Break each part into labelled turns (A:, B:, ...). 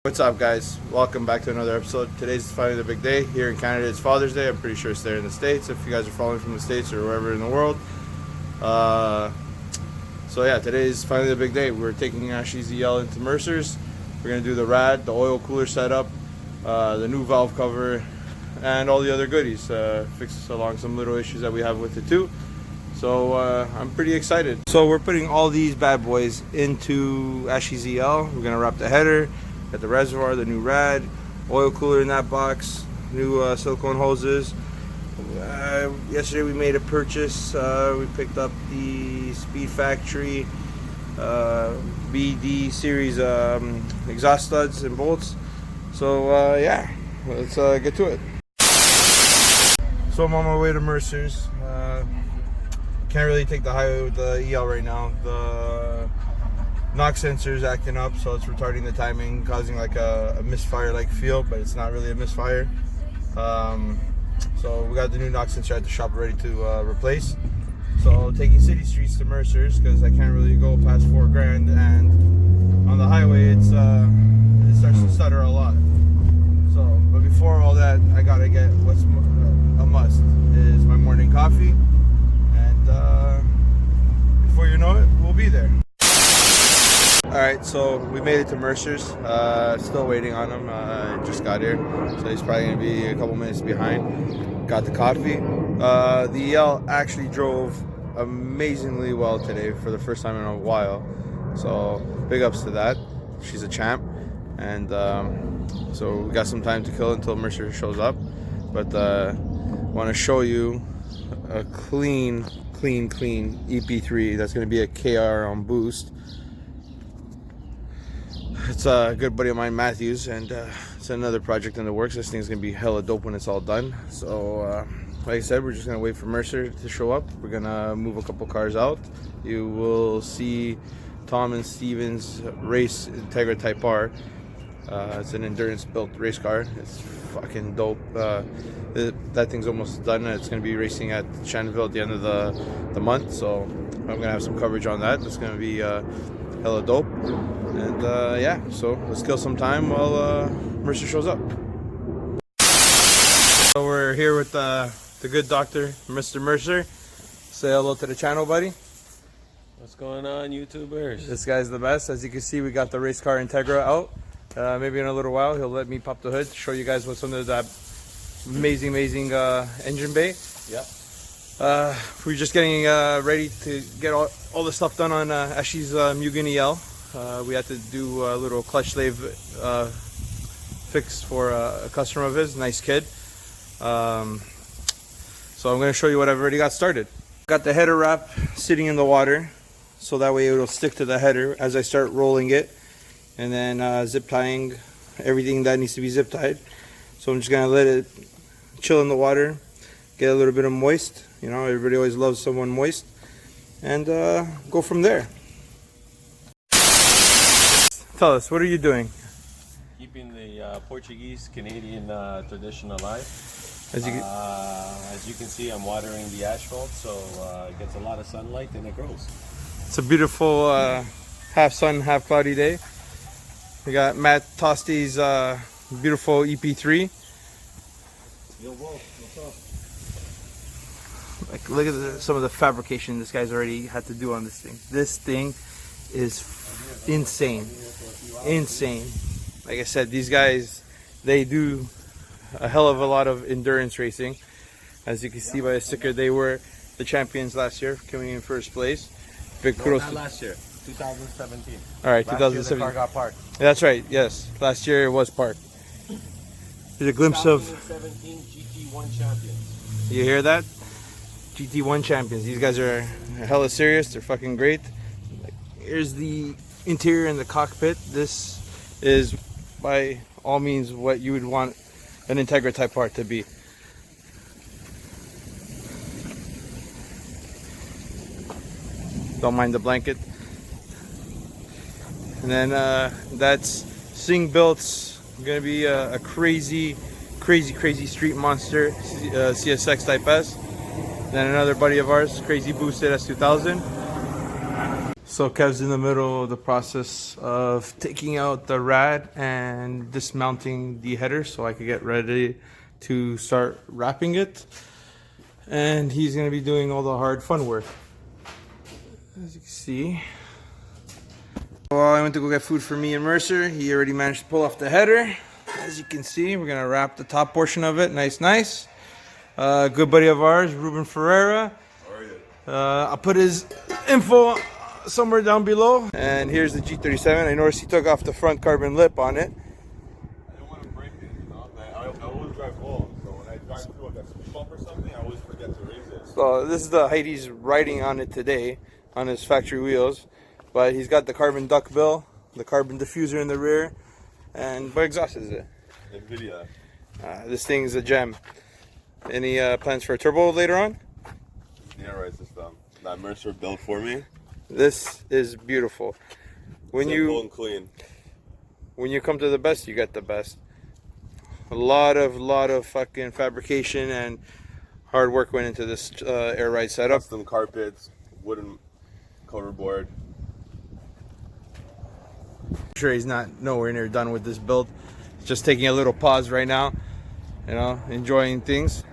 A: What's up, guys? Welcome back to another episode. Today's finally the big day. Here in Canada it's Father's Day. I'm pretty sure it's there in the States if you guys are following from the States or wherever in the world. So yeah, today's finally the big day. We're taking Ashley's EL into Mercer's. We're going to do the rad, the oil cooler setup, the new valve cover, and all the other goodies. Fix along some little issues that we have with it too. So I'm pretty excited. So we're putting all these bad boys into Ashley's EL. We're going to wrap the header. Got the reservoir, the new rad, oil cooler in that box, new silicone hoses. Yesterday we made a purchase. We picked up the Speed Factory BD series exhaust studs and bolts. So yeah, let's get to it. So I'm on my way to Mercer's. Can't really take the highway with the EL right now. The knock sensor is acting up, so it's retarding the timing, causing like a misfire like feel, but it's not really a misfire. So we got the new knock sensor at the shop ready to replace. So taking city streets to Mercer's because I can't really go past $4,000, and on the highway it starts to stutter a lot. So, but before all that, I gotta get what's a must is my morning coffee, and before you know it, we'll be there. Alright, so we made it to Mercer's. Still waiting on him. Just got here, so he's probably going to be a couple minutes behind. Got the coffee. The EL actually drove amazingly well today for the first time in a while. So big ups to that. She's a champ. And so we got some time to kill until Mercer shows up. But I want to show you a clean EP3 that's going to be a KR on boost. It's a good buddy of mine, Matthews, and it's another project in the works. This thing's gonna be hella dope when it's all done. So like I said, we're just gonna wait for Mercer to show up. We're gonna move a couple cars out. You will see Tom and Steven's race Integra Type R. It's an endurance built race car. It's fucking dope. That thing's almost done. It's gonna be racing at Shanville at the end of the month, so I'm gonna have some coverage on that. It's gonna be hella dope. And yeah, so let's kill some time while Mercer shows up. So we're here with the good doctor, Mr. Mercer. Say hello to the channel, buddy.
B: What's going on, YouTubers?
A: This guy's the best. As you can see, we got the race car Integra out. Maybe in a little while, he'll let me pop the hood to show you guys what's under that amazing engine bay.
B: Yep.
A: We're just getting ready to get all the stuff done on Ashley's Mugen EL. We had to do a little clutch slave fix for a customer of his, nice kid. So I'm going to show you what I've already got started. Got the header wrap sitting in the water, so that way it'll stick to the header as I start rolling it, and then zip tying everything that needs to be zip tied. So I'm just going to let it chill in the water, get a little bit of moist. You know, everybody always loves someone moist, and go from there. Tell us, what are you doing?
B: Keeping the Portuguese-Canadian tradition alive. As you can see, I'm watering the asphalt, so it gets a lot of sunlight and it grows.
A: It's a beautiful half sun, half cloudy day. We got Matt Tosti's beautiful EP3.
B: Yo, what's up?
A: Like, look at some of the fabrication this guy's already had to do on this thing. This thing is insane. Like I said, these guys, they do a hell of a lot of endurance racing. As you can see by the sticker, they were the champions last year, coming in first place. Big kudos.
B: Not last year, 2017.
A: All right,
B: last
A: 2017.
B: Year the car got parked.
A: That's right. Yes, last year it was parked. Here's a glimpse of
B: 2017 GT1 champions.
A: You hear that? GT1 champions. These guys are hella serious. They're fucking great. Here's the interior and the cockpit. This is by all means what you would want an Integra Type R to be. Don't mind the blanket. And then that's Sing Built's gonna be a crazy street monster CSX Type S. Then another buddy of ours, Crazy Boosted S2000. So Kev's in the middle of the process of taking out the rad and dismounting the header so I could get ready to start wrapping it. And he's going to be doing all the hard fun work. As you can see. Well, I went to go get food for me and Mercer. He already managed to pull off the header. As you can see, we're going to wrap the top portion of it. Nice. Good buddy of ours, Ruben Ferreira. I'll put his info somewhere down below. And here's the G37. I noticed he took off the front carbon lip on it.
C: I don't want to break it, you know? I always drive long, so when I drive through like a speed bump or something, I always forget to raise it.
A: So this is the height he's riding on it today, on his factory wheels. But he's got the carbon duckbill, the carbon diffuser in the rear, and what exhaust is it?
C: NVIDIA.
A: This thing's a gem. Any plans for a turbo later on?
C: Yeah, right, system. That Mercer built for me.
A: This is beautiful. When
C: Simple and clean.
A: When you come to the best, you get the best. A lot of fucking fabrication and hard work went into this air ride setup.
C: Custom carpets, wooden cover board.
A: I'm sure he's not nowhere near done with this build. Just taking a little pause right now, you know, enjoying things.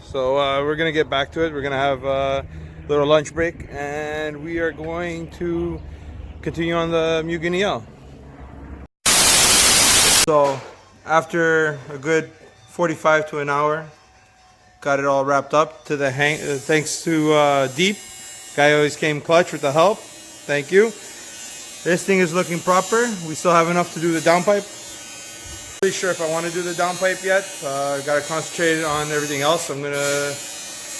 A: So we're gonna get back to it. We're gonna have a little lunch break, and we are going to continue on the Mugen EL. So after a good 45 to an hour, got it all wrapped up to the thanks to Deep. Guy always came clutch with the help. Thank you. This thing is looking proper. We still have enough to do the downpipe. Really sure if I want to do the downpipe yet. Got to concentrate on everything else. I'm gonna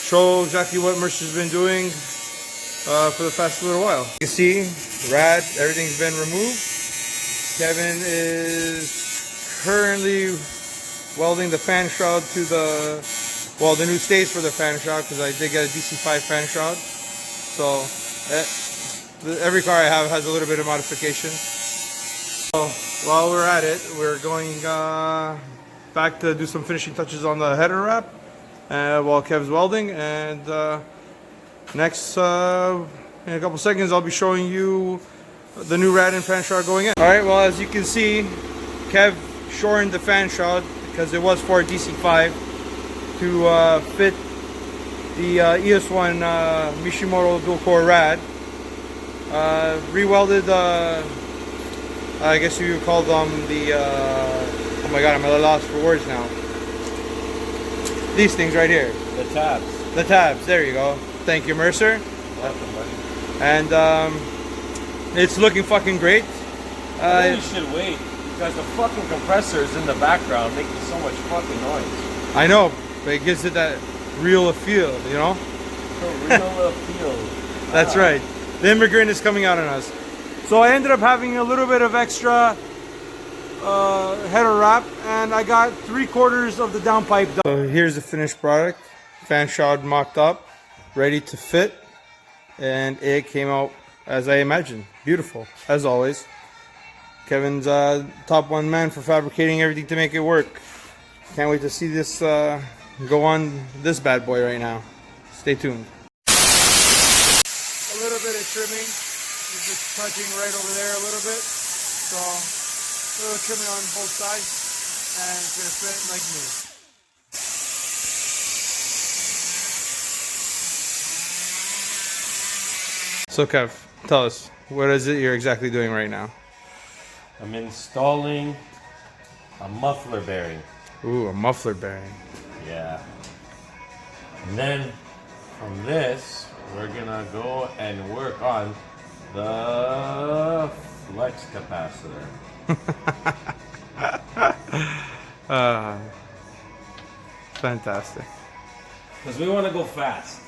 A: show exactly what Mercer's been doing for the past little while. You can see, rad, everything's been removed. Kevin is currently welding the fan shroud to the new stays for the fan shroud, because I did get a DC5 fan shroud. So every car I have has a little bit of modification. So while we're at it, we're going back to do some finishing touches on the header wrap while Kev's welding. And next, in a couple seconds, I'll be showing you the new rad and fan shroud going in. All right, well, as you can see, Kev shortened the fan shroud because it was for DC5 to fit the ES1 Mishimoto dual core rad. Re-welded I guess you would call them the oh my god, I'm a little lost for words now. These things right here.
B: The tabs.
A: The tabs, there you go. Thank you, Mercer.
B: Welcome, buddy.
A: And it's looking fucking great.
B: I think you should wait, because the fucking compressor is in the background making so much fucking noise.
A: I know, but it gives it that real feel, you know?
B: Real feel.
A: That's right. The immigrant is coming out on us. So I ended up having a little bit of extra header wrap, and I got 3/4 of the downpipe done. So here's the finished product. Fan shroud mocked up, ready to fit, and it came out as I imagined. Beautiful, as always. Kevin's top one man for fabricating everything to make it work. Can't wait to see this go on this bad boy right now. Stay tuned. A little bit of trimming. It's just touching right over there a little bit. So a little trimming on both sides, and it's gonna fit like new. So Kev, tell us, what is it you're exactly doing right now?
B: I'm installing a muffler bearing.
A: Ooh, a muffler bearing.
B: Yeah. And then from this, we're gonna go and work on the flex capacitor.
A: Fantastic.
B: Because we want to go fast.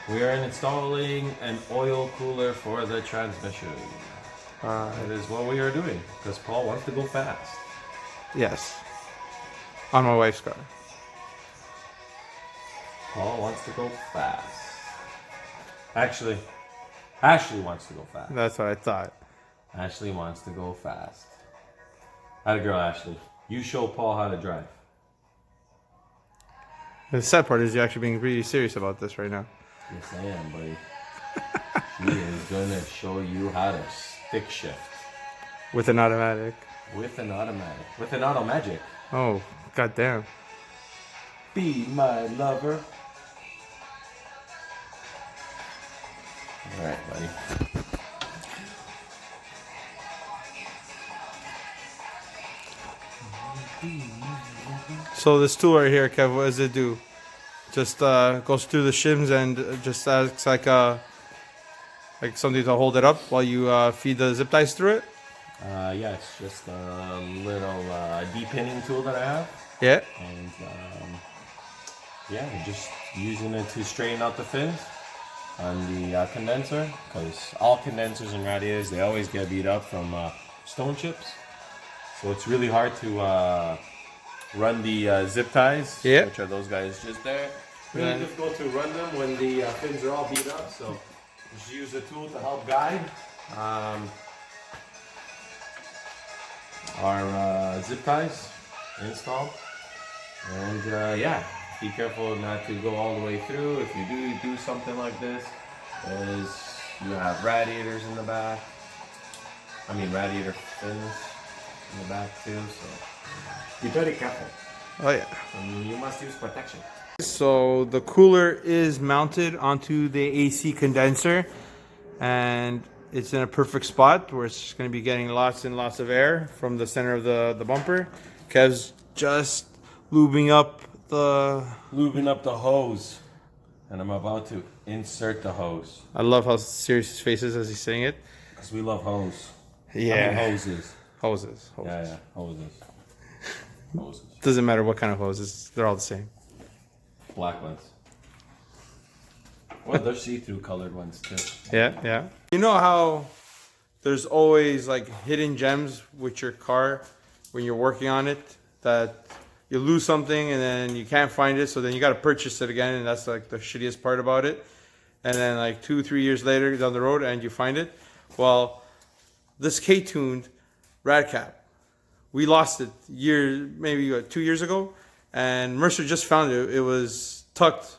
B: We are installing an oil cooler for the transmission. That is what we are doing, because Paul wants to go fast.
A: Yes. On my wife's car.
B: Paul wants to go fast. Actually, Ashley wants to go fast.
A: That's what I thought.
B: Ashley wants to go fast. Atta girl, Ashley. You show Paul how to drive.
A: The sad part is you're actually being pretty serious about this right now.
B: Yes, I am, buddy. She is gonna show you how to stick shift.
A: With an automatic.
B: With an automatic. With an auto magic.
A: Oh, goddamn.
B: Be my lover. Alright, buddy.
A: So this tool right here, Kev, what does it do? Just goes through the shims and just acts like something to hold it up while you feed the zip ties through it?
B: Yeah, it's just a little depinning tool that I have.
A: Yeah.
B: And yeah, just using it to straighten out the fins on the condenser, because all condensers and radiators, they always get beat up from stone chips. So it's really hard to run the zip ties, which are those guys just there. Really difficult to run them when the fins are all beat up. So just use the tool to help guide our zip ties installed. And yeah, be careful not to go all the way through. If you do something like this, is you have radiators in the back. I mean radiator fins in the back too. So be very careful.
A: Oh yeah.
B: And you must use protection.
A: So the cooler is mounted onto the AC condenser, and it's in a perfect spot where it's going to be getting lots and lots of air from the center of the bumper. Kev's just lubing up the
B: hose, and I'm about to insert the hose.
A: I love how serious his face is as he's saying it.
B: Because we love hose.
A: Yeah.
B: I mean hoses.
A: Hoses.
B: Yeah, hoses. Hoses.
A: Doesn't matter what kind of hoses, they're all the same.
B: Black ones. Well, there's see-through colored ones too.
A: Yeah. You know how there's always like hidden gems with your car when you're working on it, that you lose something and then you can't find it, so then you got to purchase it again, and that's like the shittiest part about it. And then like 2-3 years later down the road and you find it. Well, this K-tuned rad cap, we lost it maybe 2 years ago, and Mercer just found it. It was tucked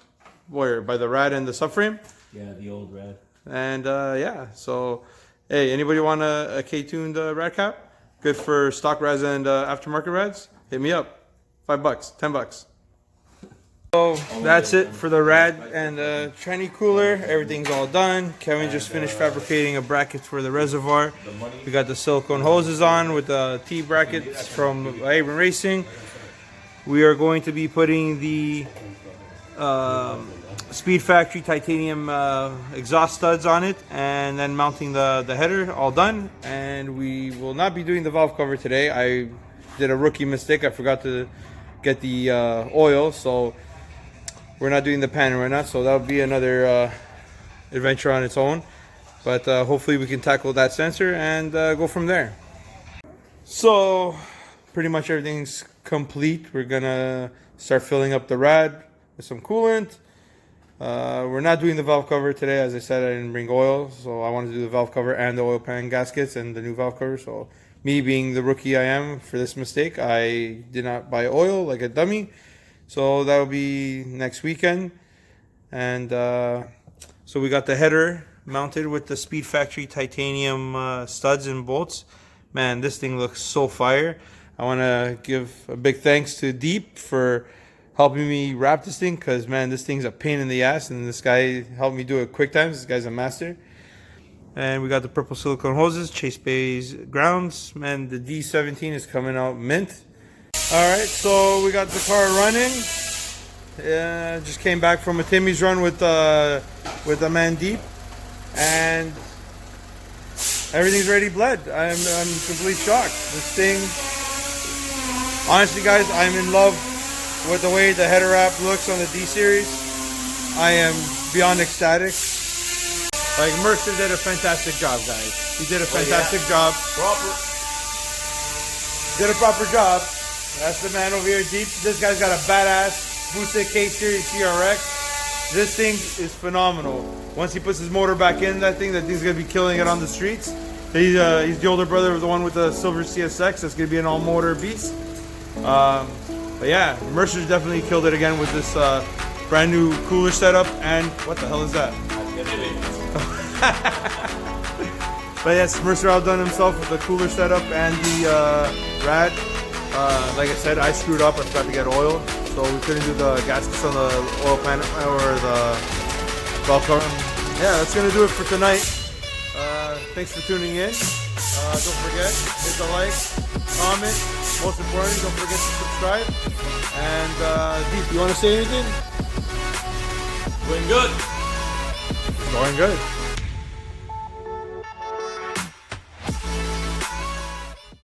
A: where, by the rad and the subframe.
B: Yeah, the old rad.
A: And yeah, so hey, anybody want a K-tuned rad cap? Good for stock rads and aftermarket rads? Hit me up. $5, $10. So that's it for the rad and the tranny cooler. Everything's all done. Kevin just finished fabricating a bracket for the reservoir. We got the silicone hoses on with the T brackets from Abram Racing. We are going to be putting the Speed Factory titanium exhaust studs on it, and then mounting the header. All done. And we will not be doing the valve cover today. I did a rookie mistake. I forgot to get the oil, so we're not doing the pan right now. So that'll be another adventure on its own. But hopefully we can tackle that sensor and go from there. So pretty much everything's complete. We're gonna start filling up the rad with some coolant. We're not doing the valve cover today. As I said, I didn't bring oil, so I wanted to do the valve cover and the oil pan gaskets and the new valve cover. So me being the rookie I am for this mistake, I did not buy oil like a dummy. So that'll be next weekend. And so we got the header mounted with the Speed Factory titanium studs and bolts. Man, this thing looks so fire. I want to give a big thanks to Deep for helping me wrap this thing, because man, this thing's a pain in the ass, and this guy helped me do it quick times. This guy's a master. And we got the purple silicone hoses, Chase Bay's grounds. Man, the D17 is coming out mint. Alright, so we got the car running. Just came back from a Timmy's run with the man Deep, and everything's ready bled. I'm completely shocked. This thing, honestly guys, I'm in love with the way the header wrap looks on the D-Series. I am beyond ecstatic. Like, Mercer did a fantastic job, guys. He did a fantastic job. Did a proper job. That's the man over here, Deep. This guy's got a badass boosted K-Series CRX. This thing is phenomenal. Once he puts his motor back in that thing's gonna be killing it on the streets. He's the older brother of the one with the silver CSX. That's gonna be an all-motor beast. But yeah, Mercer's definitely killed it again with this brand new cooler setup, and what the hell is that? But yes, Mercer outdone himself with the cooler setup and the rad. Like I said, I screwed up. I forgot to get oil, so we couldn't do the gaskets on the oil pan or the valve cover. Yeah, that's gonna do it for tonight. Thanks for tuning in. Don't forget, hit the like, comment. Most importantly, don't forget to subscribe. And Deep, you want to say anything?
B: Doing good.
A: Going good.